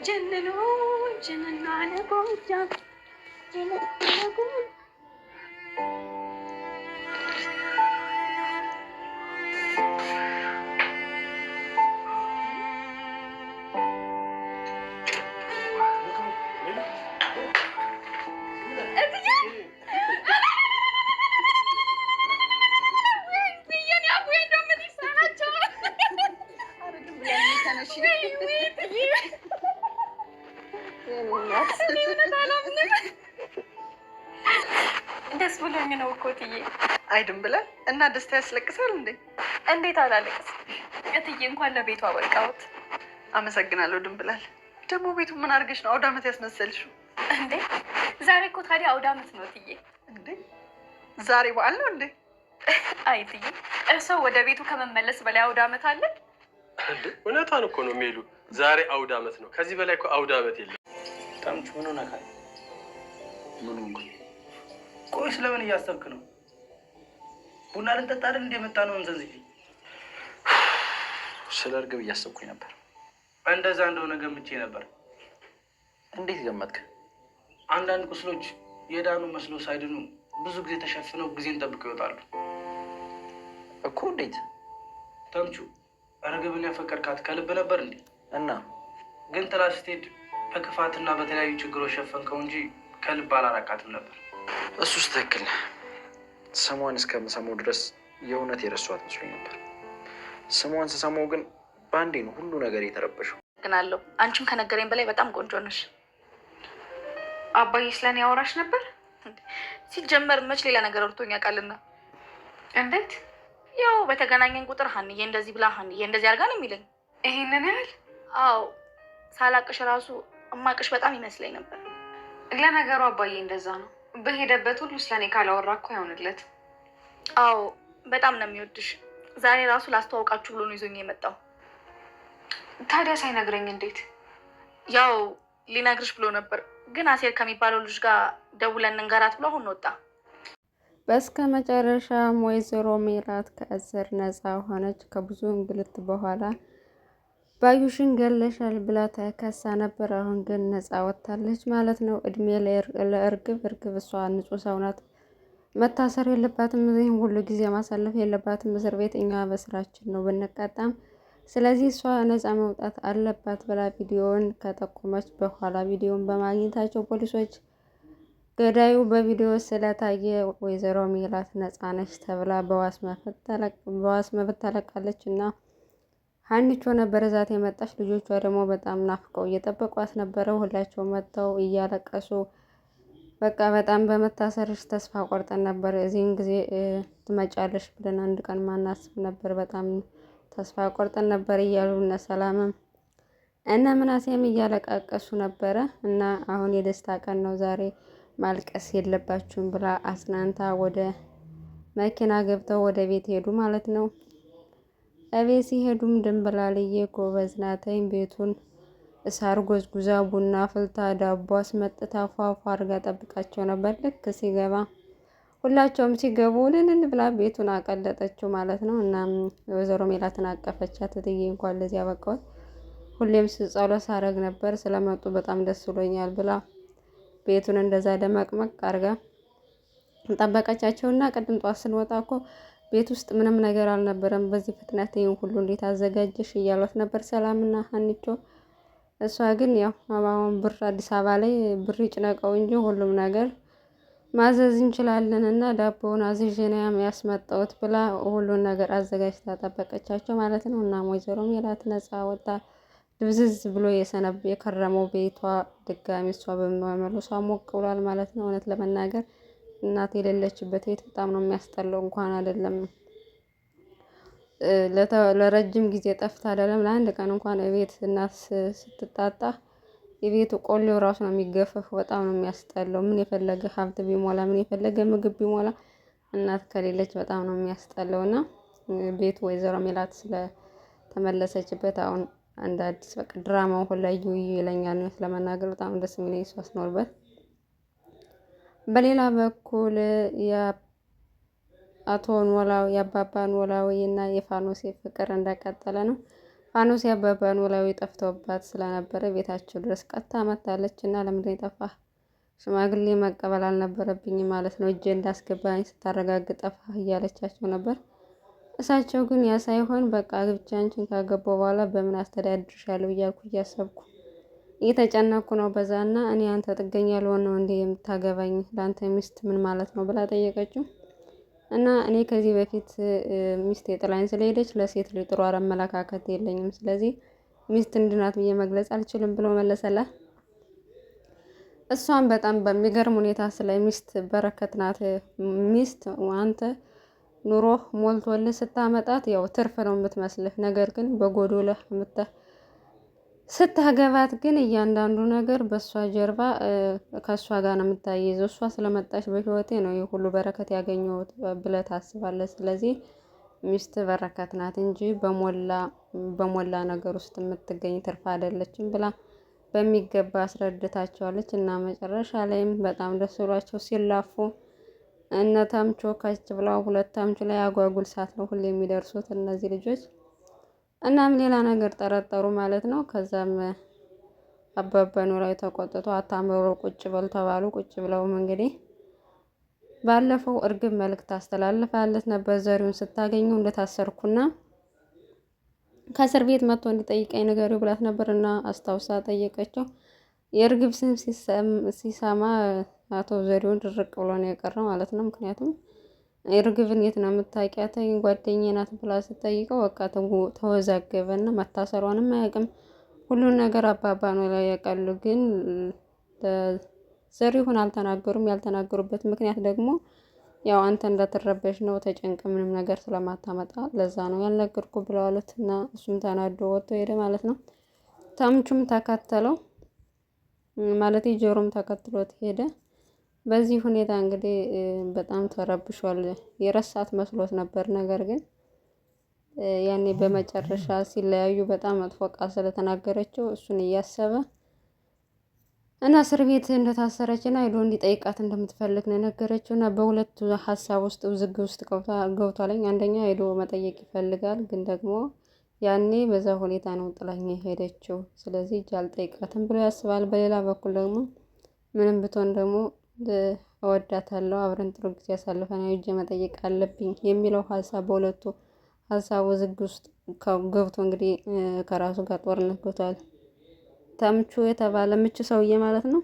ጀንኑ ጀንና ነጎጃ ጀንነጎ ደስ ብሎኝ ነው እኮ እትዬ። አይድም ብለን እና ደስታ ያስለቅሳል እንዴ? እንዴት አላለቅስ እትዬ። እንኳን ለቤቱ አበቃሁት። አመሰግናለሁ ድንብላል። ደግሞ ቤቱ ምን አድርገሽ ነው አውደ ዓመት ያስመሰልሽው እንዴ? ዛሬ እኮ ታዲያ አውደ ዓመት ነው እትዬ። እንዴ ዛሬ በዓል ነው እንዴ? አይ እትዬ፣ እርስዎ ወደ ቤቱ ከመመለስ በላይ አውደ ዓመት አለ እንዴ? እውነቷን እኮ ነው የሚሉ። ዛሬ አውደ ዓመት ነው። ከዚህ በላይ እኮ አውደ ዓመት የለም። ታምቹ ምን ሆነካል? ምን ሆንኩ? ቆይ ስለምን እያሰብክ ነው? ቡና ልንጠጣ አይደል እንደመጣ ነው እንዘንዝፊ። ስለ እርግብ እያሰብኩኝ ነበር። እንደዛ እንደሆነ ገምቼ ነበር። እንዴት ገመትክ? አንዳንድ ቁስሎች የዳኑ መስሎ ሳይድኑ ብዙ ጊዜ ተሸፍነው ጊዜን ጠብቀው ይወጣሉ እኮ። እንዴት? ተምቹ እርግብን ያፈቀርካት ከልብ ነበር እንዴ? እና ግን ጥላ ስትሄድ በክፋትና በተለያዩ ችግሮች ሸፈንከው እንጂ ከልብ አላራቃትም ነበር። እሱስ ትክክል። ስሟን እስከምሰማው ድረስ የእውነት የረሷት መስሎኝ ነበር። ስሟን ስሰማው ግን በአንዴ ነው ሁሉ ነገር የተረበሸው። ግን አለው አንቺም ከነገረኝ በላይ በጣም ቆንጆ ነሽ። አባዬ ስለኔ ያወራሽ ነበር? ሲጀመር መች ሌላ ነገር ወርቶኝ ያውቃልና። እንዴት? ያው በተገናኘን ቁጥር ሀንዬ እንደዚህ ብላ ሀንዬ እንደዚህ አድርጋ ነው የሚለኝ። ይሄንን ያህል? አዎ ሳላቅሽ ራሱ እማቅሽ በጣም ይመስለኝ ነበር። ለነገሩ አባዬ እንደዛ ነው። በሄደበት ሁሉ ስለኔ ካላወራ እኮ አይሆንለት። አዎ በጣም ነው የሚወድሽ። ዛሬ ራሱ ላስተዋውቃችሁ ብሎ ነው ይዞኝ የመጣው። ታዲያ ሳይነግረኝ እንዴት? ያው ሊነግርሽ ብሎ ነበር፣ ግን አሴር ከሚባለው ልጅ ጋር ደውለን እንገራት ብሎ አሁን ወጣ። በስከ መጨረሻም ወይዘሮ ሜላት ከእስር ነፃ ሆነች። ከብዙ እንግልት በኋላ ባዩሽን ገለሻል ብላ ተከሳ ነበር። አሁን ግን ነፃ ወጥታለች ማለት ነው። እድሜ ለእርግብ። እርግብ እሷ ንጹህ ሰው ናት። መታሰር የለባትም። ይህም ሁሉ ጊዜ ማሳለፍ የለባትም እስር ቤት። እኛ በስራችን ነው ብንቀጣም፣ ስለዚህ እሷ ነፃ መውጣት አለባት ብላ ቪዲዮውን ከጠቆመች በኋላ ቪዲዮውን በማግኘታቸው ፖሊሶች ገዳዩ በቪዲዮ ስለታየ ወይዘሮ ሜላት ነፃ ነች ተብላ በዋስ መብት ተለቃለች እና ሀኒቾ ነበር ዛት የመጣች። ልጆቿ ደግሞ በጣም ናፍቀው እየጠበቋት ነበረ። ሁላቸው መጥተው እያለቀሱ በቃ በጣም በመታሰርሽ ተስፋ ቆርጠን ነበር፣ እዚህን ጊዜ ትመጫለሽ ብለን አንድ ቀን ማናስብ ነበር፣ በጣም ተስፋ ቆርጠን ነበር እያሉ እነ ሰላምም እነ ምናሴም እያለቃቀሱ ነበረ። እና አሁን የደስታ ቀን ነው ዛሬ፣ ማልቀስ የለባችሁም ብላ አጽናንታ ወደ መኪና ገብተው ወደ ቤት ሄዱ ማለት ነው። እቤት ሲሄዱም ድንብላልዬ ጎበዝ ናተኝ። ቤቱን እሳር ጎዝጉዛ ቡና ፍልታ ዳቦ አስመጥታ ፏፏ አድርጋ ጠብቃቸው ነበር። ልክ ሲገባ ሁላቸውም ሲገቡ ልልል ብላ ቤቱን አቀለጠችው ማለት ነው። እና ወይዘሮ ሜላትን አቀፈቻት። እትዬ እንኳን ለዚህ ያበቃሁት፣ ሁሌም ጸሎት ሳረግ ነበር፣ ስለመጡ በጣም ደስ ብሎኛል ብላ ቤቱን እንደዛ ደመቅመቅ አድርጋ ጠበቀቻቸውና ቅድም ጧት ስንወጣ እኮ ቤት ውስጥ ምንም ነገር አልነበረም፣ በዚህ ፍጥነት ይሄን ሁሉ እንዴት አዘጋጀሽ እያሏት ነበር ሰላምና ሀኒቾ። እሷ ግን ያው አሁን ብር አዲስ አበባ ላይ ብር ይጭነቀው እንጂ ሁሉም ነገር ማዘዝ እንችላለን እና ዳቦውን አዝዤ ነው ያስመጣሁት ብላ ሁሉን ነገር አዘጋጅታ ጠበቀቻቸው ማለት ነው። እና ወይዘሮ ሜላት ነፃ ወጣ። ድብዝዝ ብሎ የከረመው ቤቷ ድጋሚ እሷ በመመለሷ ሞቅ ብሏል ማለት ነው። እውነት ለመናገር እናት የሌለችበት ቤት በጣም ነው የሚያስጠላው። እንኳን አይደለም ለረጅም ጊዜ ጠፍታ አይደለም ለአንድ ቀን እንኳን ቤት እናት ስትጣጣ የቤቱ ቆሌው ራሱ ነው የሚገፈፈው። በጣም ነው የሚያስጠላው። ምን የፈለገ ሀብት ቢሞላ ምን የፈለገ ምግብ ቢሞላ እናት ከሌለች በጣም ነው የሚያስጠላው። እና ቤቱ ወይዘሮ ሜላት ስለተመለሰችበት አሁን አንድ አዲስ በቃ ድራማው ሁላ ይለኛል ለመናገር በጣም ደስ የሚለኝ እሷ ስኖርበት። በሌላ በኩል የአቶ ኖላዊ የአባባ ኖላዊ እና የፋኖሴ ፍቅር እንደቀጠለ ነው። ፋኖስ አባባ ኖላዊ ጠፍተውባት ስለነበረ ቤታቸው ድረስ ቀጥታ መታለች እና ለምንድን የጠፋህ? ሽማግሌ መቀበል አልነበረብኝም ማለት ነው። እጄ እንዳስገባኝ ስታረጋግጥ ጠፋህ እያለቻቸው ነበር። እሳቸው ግን ያ ሳይሆን በቃ ግብቻ አንቺን ካገባሁ በኋላ በምን አስተዳድርሻለሁ እያልኩ እያሰብኩ እየተጨነኩ ነው። በዛና እኔ አንተ ጥገኛ ልሆን ነው እንዴ የምታገባኝ? ለአንተ ሚስት ምን ማለት ነው ብላ ጠየቀችው። እና እኔ ከዚህ በፊት ሚስት የጥላኝ ስለሄደች ለሴት ልጅ ጥሩ አመለካከት የለኝም፣ ስለዚህ ሚስት እንድናት ብዬ መግለጽ አልችልም ብሎ መለሰላት። እሷም በጣም በሚገርም ሁኔታ ስለ ሚስት በረከት ናት። ሚስት አንተ ኑሮህ ሞልቶልህ ስታመጣት ያው ትርፍ ነው የምትመስልህ፣ ነገር ግን በጎዶልህ ስታገባት ግን እያንዳንዱ ነገር በእሷ ጀርባ ከእሷ ጋር ነው የምታይዘው። እሷ ስለመጣች በህይወቴ ነው ይህ ሁሉ በረከት ያገኘሁት ብለህ ታስባለህ። ስለዚህ ሚስት በረከት ናት እንጂ በሞላ ነገር ውስጥ የምትገኝ ትርፍ አይደለችም ብላ በሚገባ አስረድታቸዋለች። እና መጨረሻ ላይም በጣም ደስ ብሏቸው ሲላፉ እነ ተምቹ ከች ብለው ሁለት ተምቹ ላይ አጓጉል ሰዓት ነው ሁሌ የሚደርሱት እነዚህ ልጆች። እናም ሌላ ነገር ጠረጠሩ ማለት ነው። ከዛም አባባ ኖላዊ ተቆጥቶ አታምሮ ቁጭ በል ተባሉ። ቁጭ ብለውም እንግዲህ ባለፈው እርግብ መልእክት አስተላልፋለት ነበር ዘሪውን ስታገኙ እንደታሰርኩና ከእስር ቤት መጥቶ እንዲጠይቀኝ ንገሪው ብላት ነበር እና አስታውሳ ጠየቀችው። የእርግብ ስም ሲሰማ አቶ ዘሪውን ድርቅ ብሎ ነው የቀረው ማለት ነው። ምክንያቱም እርግብን የት ነው የምታውቂያት? ጓደኛዬ ናት ብላ ስጠይቀው በቃ ተወዛገበና መታሰሯንም አያውቅም። ሁሉን ነገር አባባ ኖላዊ ያውቃሉ፣ ግን ዘሪሁን አልተናገሩም። ያልተናገሩበት ምክንያት ደግሞ ያው አንተ እንዳትረበሽ ነው፣ ተጨንቅ ምንም ነገር ስለማታመጣ ለዛ ነው ያልነገርኩ ብለዋሉት እና እሱም ተናዶ ወጥቶ ሄደ ማለት ነው። ተምቹም ተከተለው ማለት ጆሮም ተከትሎት ሄደ። በዚህ ሁኔታ እንግዲህ በጣም ተረብሿል። የረሳት መስሎት ነበር። ነገር ግን ያኔ በመጨረሻ ሲለያዩ በጣም መጥፎ ቃል ስለተናገረችው እሱን እያሰበ እና እስር ቤት እንደታሰረች እና ሄዶ እንዲጠይቃት እንደምትፈልግ ነው የነገረችው። እና በሁለቱ ሀሳብ ውስጥ ውዝግብ ውስጥ ገብቷለኝ። አንደኛ ሄዶ መጠየቅ ይፈልጋል፣ ግን ደግሞ ያኔ በዛ ሁኔታ ነው ጥላኝ ሄደችው፣ ስለዚህ እጅ አልጠይቃትም ብሎ ያስባል። በሌላ በኩል ደግሞ ምንም ብትሆን ደግሞ እወዳታለሁ፣ አብረን ጥሩ ጊዜ ያሳልፈን፣ እጅ መጠየቅ አለብኝ የሚለው ሀሳብ በሁለቱ ሀሳብ ውዝግብ ውስጥ ገብቶ እንግዲህ ከራሱ ጋር ጦርነት ገብቷል። ተምቹ የተባለ ምቹ ሰውዬ ማለት ነው።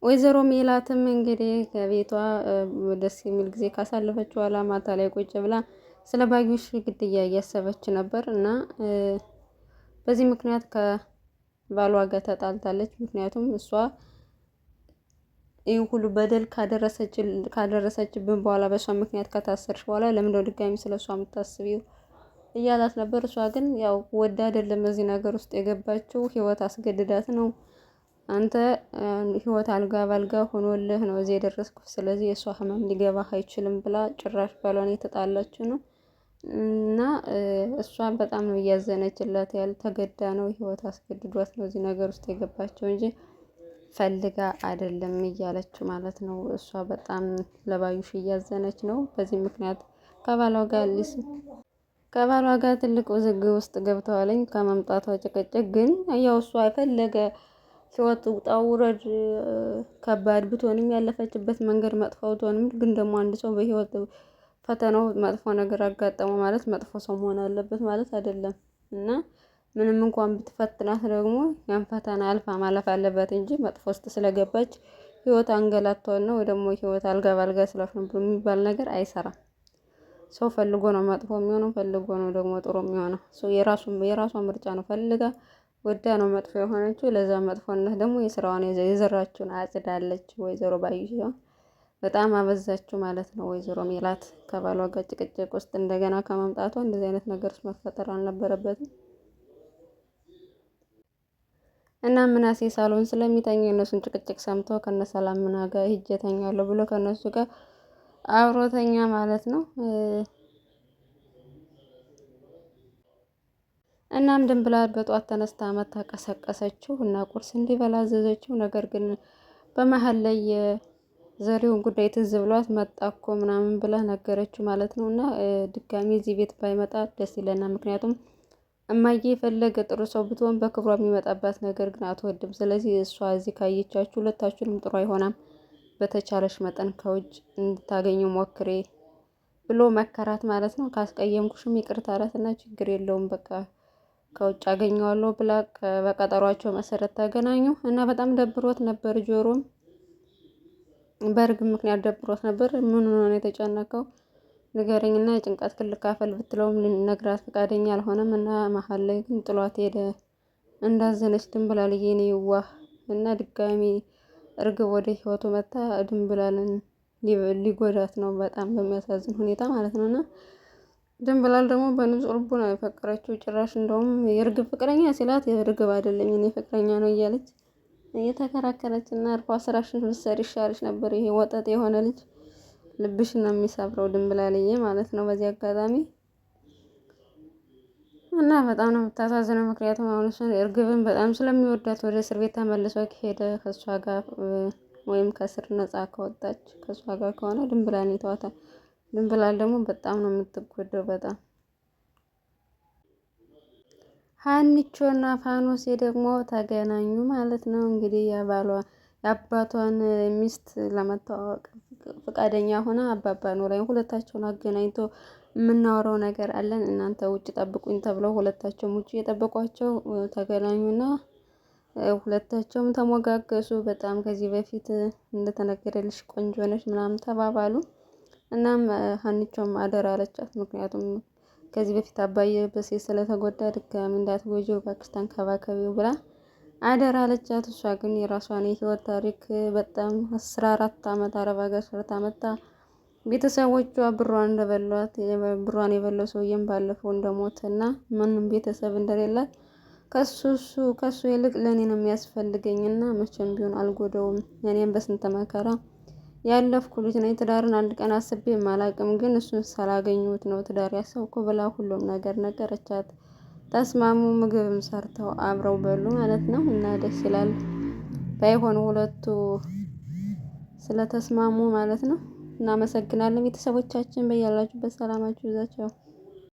ወይዘሮ ሜላትም እንግዲህ ከቤቷ ደስ የሚል ጊዜ ካሳለፈች በኋላ ማታ ላይ ቁጭ ብላ ስለ ባዩሽ ግድያ እያሰበች ነበር እና በዚህ ምክንያት ከባሏ ጋር ተጣልታለች። ምክንያቱም እሷ ይህ ሁሉ በደል ካደረሰችብን በኋላ በእሷ ምክንያት ከታሰርሽ በኋላ ለምንድነው ድጋሚ ስለ እሷ የምታስቢው እያላት ነበር። እሷ ግን ያው ወዳ አይደለም እዚህ ነገር ውስጥ የገባችው፣ ህይወት አስገድዳት ነው። አንተ ህይወት አልጋ ባልጋ ሆኖልህ ነው እዚህ የደረስኩ፣ ስለዚህ የእሷ ህመም ሊገባህ አይችልም ብላ ጭራሽ ባሏን የተጣላችው ነው። እና እሷ በጣም ነው እያዘነችላት፣ ተገዳ ነው ህይወት አስገድዷት ነው እዚህ ነገር ውስጥ የገባችው እንጂ ፈልጋ አይደለም እያለችው ማለት ነው። እሷ በጣም ለባዩሽ እያዘነች ነው። በዚህ ምክንያት ከባሏ ጋር ትልቅ ውዝግብ ውስጥ ገብተዋለኝ። ከመምጣቷ ጭቅጭቅ ግን ያው እሷ የፈለገ ህይወት ውጣ ውረድ ከባድ ብትሆንም ያለፈችበት መንገድ መጥፎ ብትሆንም ግን ደግሞ አንድ ሰው በህይወት ፈተናው መጥፎ ነገር አጋጠመው ማለት መጥፎ ሰው መሆን አለበት ማለት አይደለም። እና ምንም እንኳን ብትፈትናት ደግሞ ያን ፈተና አልፋ ማለፍ አለበት እንጂ መጥፎ ውስጥ ስለገባች ህይወት አንገላቷን ነው ወይ ደግሞ ህይወት አልጋ ባልጋ ስለሆነ የሚባል ነገር አይሰራም። ሰው ፈልጎ ነው መጥፎ የሚሆነው፣ ፈልጎ ነው ደግሞ ጥሩ የሚሆነው። ሰው የራሷ ምርጫ ነው። ፈልጋ ወዳ ነው መጥፎ የሆነችው። ለዛ መጥፎነት ደግሞ የስራዋን የዘራችውን አጭዳለች። ወይዘሮ ባዩሽ በጣም አበዛችው ማለት ነው። ወይዘሮ ሜላት ከባሏ ጋር ጭቅጭቅ ውስጥ እንደገና ከመምጣቷ እንደዚህ አይነት ነገር መፈጠር አልነበረበትም። እና ምናሴ ሳሎን ስለሚተኛ የነሱን ጭቅጭቅ ሰምቶ ከነሰላም ምና ጋር ሂጄ እተኛለሁ ብሎ ከነሱ ጋር አብሮተኛ ማለት ነው። እናም ድንብላል በጧት ተነስታ መታ ቀሰቀሰችው እና ቁርስ እንዲበላ አዘዘችው። ነገር ግን በመሀል ላይ የዘሪውን ጉዳይ ትዝ ብሏት መጣ እኮ ምናምን ብላ ነገረችው ማለት ነው። እና ድጋሚ እዚህ ቤት ባይመጣ ደስ ይለናል፣ ምክንያቱም እማዬ የፈለገ ጥሩ ሰው ብትሆን በክብሯ የሚመጣባት ነገር ግን አትወድም። ስለዚህ እሷ እዚህ ካየቻችሁ ሁለታችሁንም ጥሩ አይሆናም። በተቻለሽ መጠን ከውጭ እንድታገኙ ሞክሬ ብሎ መከራት ማለት ነው። ካስቀየምኩሽም ይቅርታ አላትና ችግር የለውም በቃ ከውጭ አገኘዋለሁ ብላ በቀጠሯቸው መሰረት ተገናኙ እና በጣም ደብሮት ነበር። ጆሮም በእርግብ ምክንያት ደብሮት ነበር። ምን ሆኖ ነው የተጨነቀው ንገረኝና የጭንቀት ክልካፈል ብትለውም ልነግራት ፈቃደኛ አልሆነም እና መሀል ላይ ግን ጥሏት ሄደ። እንዳዘነች ድንብላልዬ የኔ የዋህ እና ድጋሚ እርግብ ወደ ህይወቱ መታ ድንብላልን ሊጎዳት ነው በጣም በሚያሳዝን ሁኔታ ማለት ነው። እና ድንብላል ደግሞ በንጹህ ልቡ ነው የፈቀረችው። ጭራሽ እንደውም የእርግብ ፍቅረኛ ሲላት የእርግብ አይደለም የኔ ፍቅረኛ ነው እያለች እየተከራከረች እና እርፏ ስራሽን ብትሰሪ ይሻልሽ ነበር። ይሄ ወጠጥ የሆነ ልጅ ልብሽን ነው የሚሰብረው ድንብላልዬ ማለት ነው በዚህ አጋጣሚ እና በጣም ነው የምታሳዝነው። ምክንያቱም አሁን እሱ እርግብን በጣም ስለሚወዳት ወደ እስር ቤት ተመልሶ ከሄደ ከእሷ ጋር ወይም ከእስር ነፃ ከወጣች ከእሷ ጋር ከሆነ ድንብላል ይተዋታል። ድንብላል ደግሞ በጣም ነው የምትጎደው በጣም ሀኒቾና ፋኖሴ ደግሞ ተገናኙ ማለት ነው። እንግዲህ የአባቷን ሚስት ለመተዋወቅ ፈቃደኛ ሆና አባባ ኖላዊ ሁለታቸውን አገናኝቶ የምናወራው ነገር አለን እናንተ ውጭ ጠብቁኝ ተብለው ሁለታቸውም ውጭ የጠበቋቸው ተገናኙና ሁለታቸውም ተሞጋገሱ። በጣም ከዚህ በፊት እንደተነገረልሽ ቆንጆ ነሽ ምናምን ተባባሉ። እናም ሀኒቾም አደራ አለቻት። ምክንያቱም ከዚህ በፊት አባዬ በሴት ስለተጎዳ ድጋሚ እንዳትጎጂው እባክሽ ተንከባከቢው ብላ አደራ አለቻት። እሷ ግን የራሷን የህይወት ታሪክ በጣም 14 ዓመት አረብ ሀገር ሰርታ መጣ። ቤተሰቦቿ ብሯን እንደበሏት ብሯን የበለው ሰውዬም ባለፈው እንደሞተ እና ምንም ቤተሰብ እንደሌላት ከሱ ይልቅ ለእኔ ነው የሚያስፈልገኝ እና መቼም ቢሆን አልጎደውም። እኔም በስንት መከራ ያለፍኩ ልጅ ነኝ። ትዳርን አንድ ቀን አስቤ አላቅም፣ ግን እሱን ስላገኘሁት ነው ትዳር ያሰብኩ ብላ ሁሉም ነገር ነገረቻት። ተስማሙ። ምግብም ሰርተው አብረው በሉ ማለት ነው እና ደስ ይላል ባይሆን ሁለቱ ስለተስማሙ ማለት ነው። እናመሰግናለን ቤተሰቦቻችን። በያላችሁበት ሰላማችሁ ይብዛችሁ።